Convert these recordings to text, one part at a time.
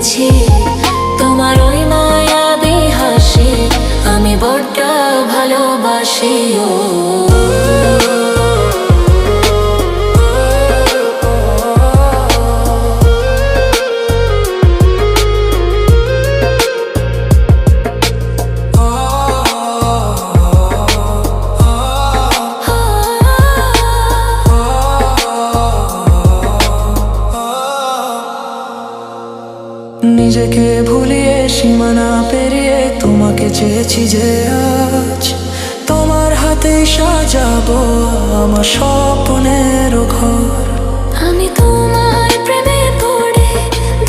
গেছি। তোমার ওই মায়াবী হাসি আমি বড্ড ভালোবাসি। নিজেকে ভুলিয়ে সীমানা পেরিয়ে তোমাকে চেয়েছি যে আজ তোমার হাতে সাজাবো আমার স্বপ্নের ঘর। আমি তোমার প্রেমে পড়ে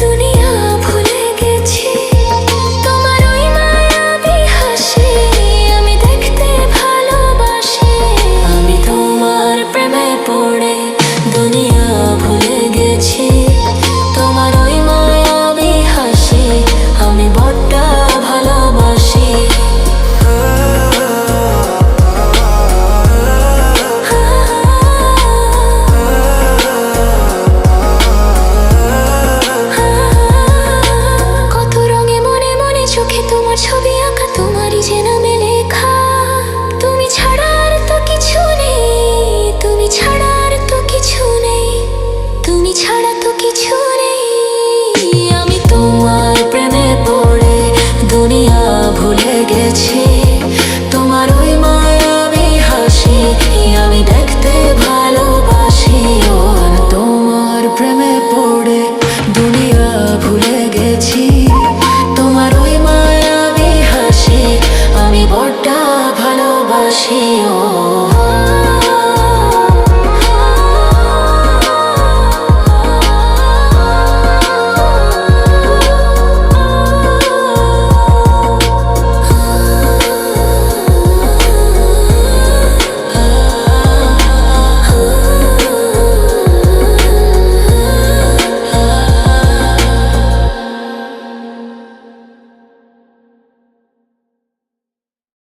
দুনিয়া ভুলে গেছি। তোমার ওই মায়াবী হাসি আমি দেখতে ভালোবাসি। আমি তোমার প্রেমে পড়ে দুনিয়া ভুলে গেছি। তোমার ওই মায়াবী হাসি আমি বড্ড ভালোবাসি। কত রঙে মনে মনে চোখে তোমার ছবি আঁকা, তোমারই যে নামে লেখা। তুমি ছাড়া আর তো কিছু নেই, তুমি ছাড়া আর তো কিছু নেই, তুমি ছাড়া তো কিছু নেই। আমি তোমার প্রেমে পড়ে দুনিয়া ভুলে গেছি।